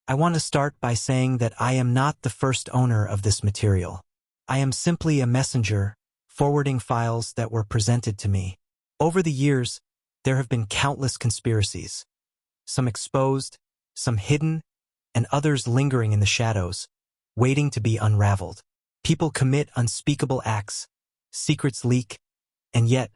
I want to start by saying that I am not the first owner of this material. I am simply a messenger, forwarding files that were presented to me. Over the years, there have been countless conspiracies, some exposed, some hidden, and others lingering in the shadows, waiting to be unraveled. People commit unspeakable acts, secrets leak, and yet,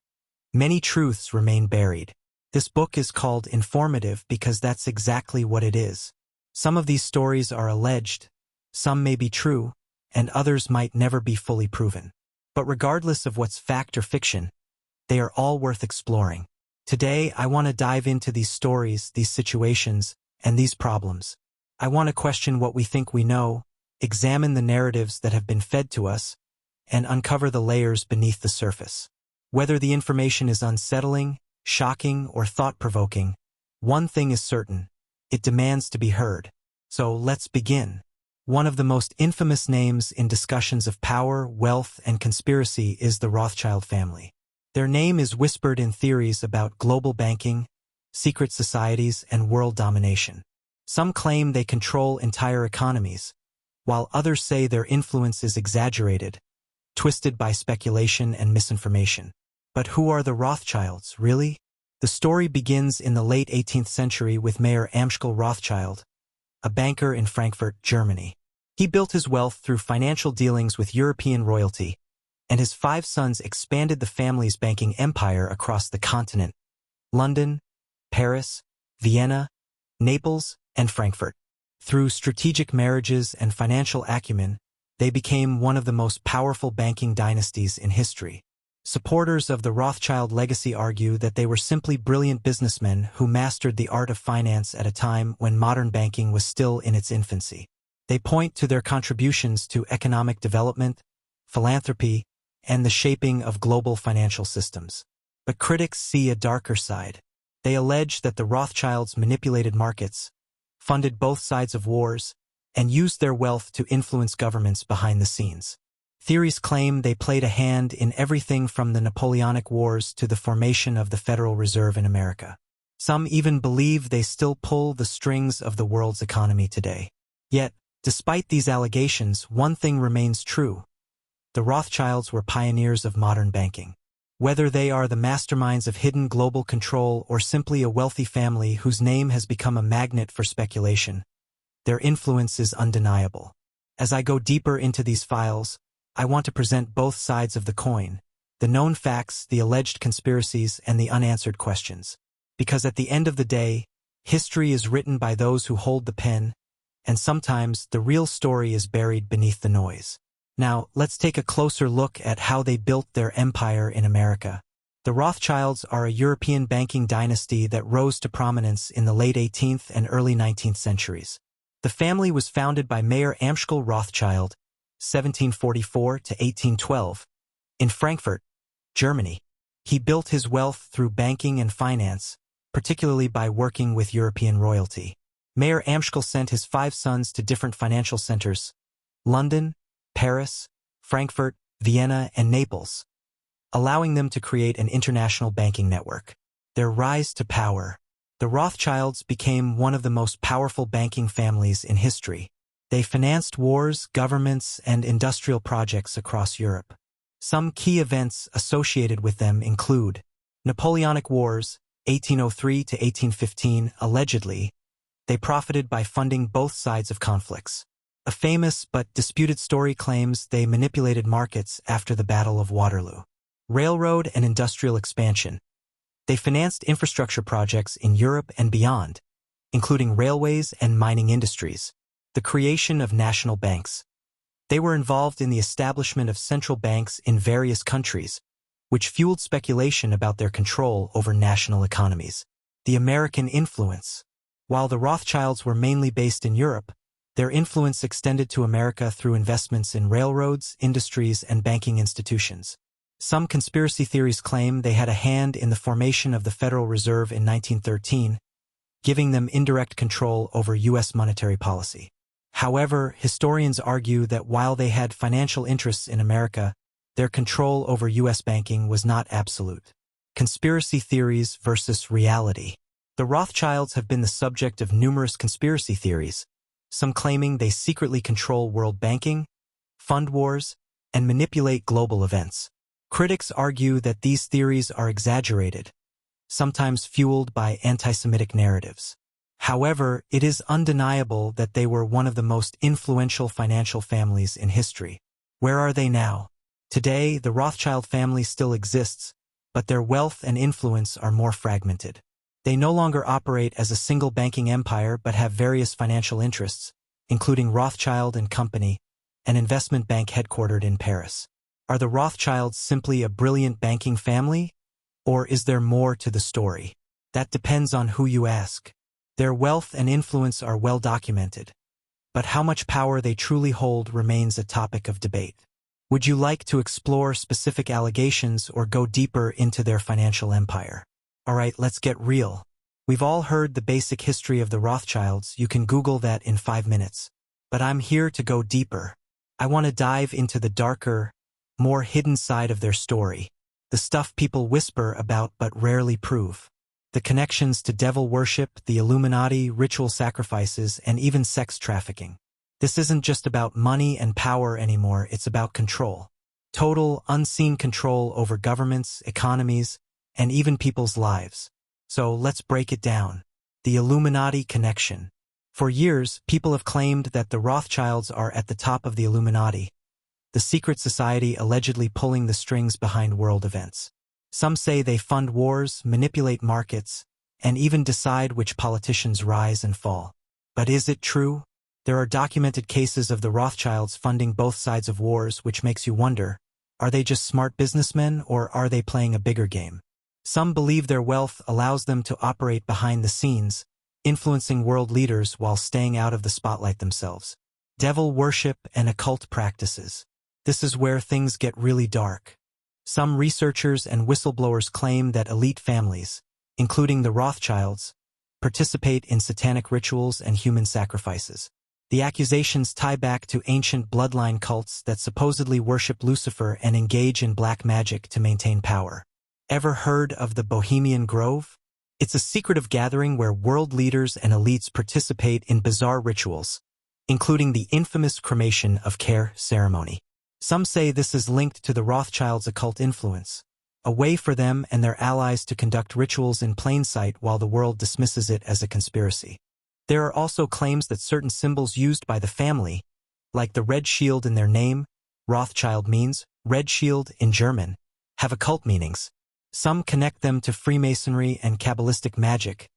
many truths remain buried. This book is called informative because that's exactly what it is. Some of these stories are alleged, some may be true, and others might never be fully proven. But regardless of what's fact or fiction, they are all worth exploring. Today, I want to dive into these stories, these situations, and these problems. I want to question what we think we know, examine the narratives that have been fed to us, and uncover the layers beneath the surface. Whether the information is unsettling, shocking, or thought-provoking, one thing is certain: it demands to be heard. So let's begin. One of the most infamous names in discussions of power, wealth, and conspiracy is the Rothschild family. Their name is whispered in theories about global banking, secret societies, and world domination. Some claim they control entire economies, while others say their influence is exaggerated, twisted by speculation and misinformation. But who are the Rothschilds, really? The story begins in the late 18th century with Mayer Amschel Rothschild, a banker in Frankfurt, Germany. He built his wealth through financial dealings with European royalty, and his 5 sons expanded the family's banking empire across the continent: London, Paris, Vienna, Naples, and Frankfurt. Through strategic marriages and financial acumen, they became one of the most powerful banking dynasties in history. Supporters of the Rothschild legacy argue that they were simply brilliant businessmen who mastered the art of finance at a time when modern banking was still in its infancy. They point to their contributions to economic development, philanthropy, and the shaping of global financial systems. But critics see a darker side. They allege that the Rothschilds manipulated markets, funded both sides of wars, and used their wealth to influence governments behind the scenes. Theories claim they played a hand in everything from the Napoleonic Wars to the formation of the Federal Reserve in America. Some even believe they still pull the strings of the world's economy today. Yet, despite these allegations, one thing remains true: the Rothschilds were pioneers of modern banking. Whether they are the masterminds of hidden global control or simply a wealthy family whose name has become a magnet for speculation, their influence is undeniable. As I go deeper into these files, I want to present both sides of the coin: the known facts, the alleged conspiracies, and the unanswered questions. Because at the end of the day, history is written by those who hold the pen, and sometimes the real story is buried beneath the noise. Now, let's take a closer look at how they built their empire in America. The Rothschilds are a European banking dynasty that rose to prominence in the late 18th and early 19th centuries. The family was founded by Mayer Amschel Rothschild, 1744 to 1812, in Frankfurt, Germany. He built his wealth through banking and finance, particularly by working with European royalty. Mayer Amschel sent his 5 sons to different financial centers: London, Paris, Frankfurt, Vienna, and Naples, allowing them to create an international banking network. Their rise to power. The Rothschilds became one of the most powerful banking families in history. They financed wars, governments, and industrial projects across Europe. Some key events associated with them include Napoleonic Wars, 1803 to 1815. Allegedly, they profited by funding both sides of conflicts. A famous but disputed story claims they manipulated markets after the Battle of Waterloo. Railroad and industrial expansion. They financed infrastructure projects in Europe and beyond, including railways and mining industries. The creation of national banks. They were involved in the establishment of central banks in various countries, which fueled speculation about their control over national economies. The American influence. While the Rothschilds were mainly based in Europe, their influence extended to America through investments in railroads, industries, and banking institutions. Some conspiracy theories claim they had a hand in the formation of the Federal Reserve in 1913, giving them indirect control over U.S. monetary policy. However, historians argue that while they had financial interests in America, their control over U.S. banking was not absolute. Conspiracy theories versus reality. The Rothschilds have been the subject of numerous conspiracy theories, some claiming they secretly control world banking, fund wars, and manipulate global events. Critics argue that these theories are exaggerated, sometimes fueled by anti-Semitic narratives. However, it is undeniable that they were one of the most influential financial families in history. Where are they now? Today, the Rothschild family still exists, but their wealth and influence are more fragmented. They no longer operate as a single banking empire but have various financial interests, including Rothschild and Company, an investment bank headquartered in Paris. Are the Rothschilds simply a brilliant banking family? Or is there more to the story? That depends on who you ask. Their wealth and influence are well documented, but how much power they truly hold remains a topic of debate. Would you like to explore specific allegations or go deeper into their financial empire? Alright, let's get real. We've all heard the basic history of the Rothschilds. You can Google that in 5 minutes. But I'm here to go deeper. I want to dive into the darker, more hidden side of their story. The stuff people whisper about but rarely prove. The connections to devil worship, the Illuminati, ritual sacrifices, and even sex trafficking. This isn't just about money and power anymore, it's about control. Total, unseen control over governments, economies, and even people's lives. So let's break it down. The Illuminati connection. For years, people have claimed that the Rothschilds are at the top of the Illuminati, the secret society allegedly pulling the strings behind world events. Some say they fund wars, manipulate markets, and even decide which politicians rise and fall. But is it true? There are documented cases of the Rothschilds funding both sides of wars, which makes you wonder, are they just smart businessmen or are they playing a bigger game? Some believe their wealth allows them to operate behind the scenes, influencing world leaders while staying out of the spotlight themselves. Devil worship and occult practices. This is where things get really dark. Some researchers and whistleblowers claim that elite families, including the Rothschilds, participate in satanic rituals and human sacrifices. The accusations tie back to ancient bloodline cults that supposedly worship Lucifer and engage in black magic to maintain power. Ever heard of the Bohemian Grove? It's a secretive gathering where world leaders and elites participate in bizarre rituals, including the infamous cremation of Care ceremony. Some say this is linked to the Rothschilds' occult influence, a way for them and their allies to conduct rituals in plain sight while the world dismisses it as a conspiracy. There are also claims that certain symbols used by the family, like the red shield in their name, Rothschild means red shield in German, have occult meanings. Some connect them to Freemasonry and Kabbalistic magic,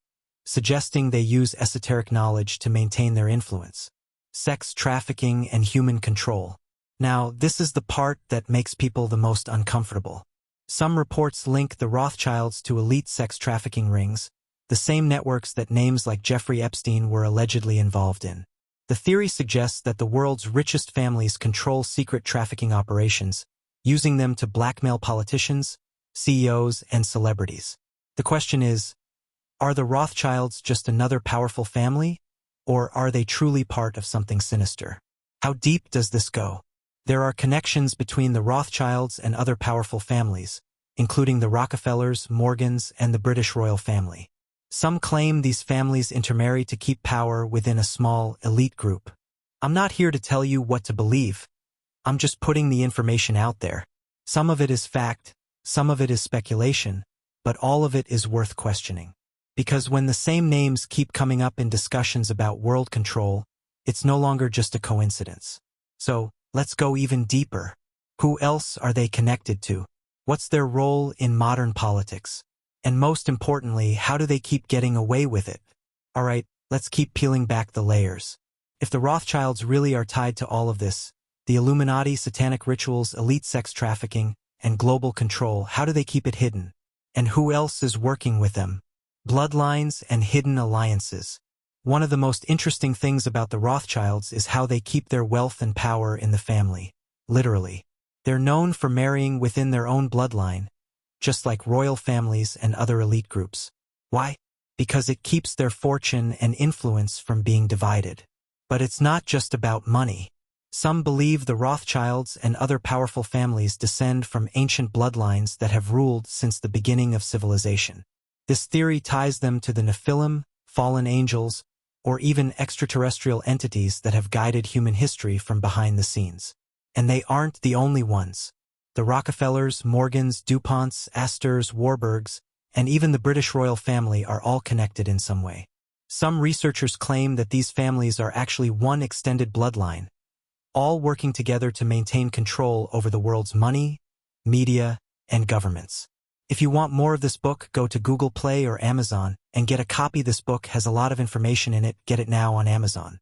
suggesting they use esoteric knowledge to maintain their influence. Sex trafficking and human control. Now, this is the part that makes people the most uncomfortable. Some reports link the Rothschilds to elite sex trafficking rings, the same networks that names like Jeffrey Epstein were allegedly involved in. The theory suggests that the world's richest families control secret trafficking operations, using them to blackmail politicians, CEOs, and celebrities. The question is, are the Rothschilds just another powerful family, or are they truly part of something sinister? How deep does this go? There are connections between the Rothschilds and other powerful families, including the Rockefellers, Morgans, and the British royal family. Some claim these families intermarry to keep power within a small, elite group. I'm not here to tell you what to believe. I'm just putting the information out there. Some of it is fact, some of it is speculation, but all of it is worth questioning. Because when the same names keep coming up in discussions about world control, it's no longer just a coincidence. So, let's go even deeper. Who else are they connected to? What's their role in modern politics? And most importantly, how do they keep getting away with it? Alright, let's keep peeling back the layers. If the Rothschilds really are tied to all of this, the Illuminati, satanic rituals, elite sex trafficking, and global control, how do they keep it hidden? And who else is working with them? Bloodlines and hidden alliances. One of the most interesting things about the Rothschilds is how they keep their wealth and power in the family. Literally. They're known for marrying within their own bloodline, just like royal families and other elite groups. Why? Because it keeps their fortune and influence from being divided. But it's not just about money. Some believe the Rothschilds and other powerful families descend from ancient bloodlines that have ruled since the beginning of civilization. This theory ties them to the Nephilim, fallen angels, or even extraterrestrial entities that have guided human history from behind the scenes. And they aren't the only ones. The Rockefellers, Morgans, DuPonts, Astors, Warburgs, and even the British royal family are all connected in some way. Some researchers claim that these families are actually one extended bloodline, all working together to maintain control over the world's money, media, and governments. If you want more of this book, go to Google Play or Amazon and get a copy. This book has a lot of information in it. Get it now on Amazon.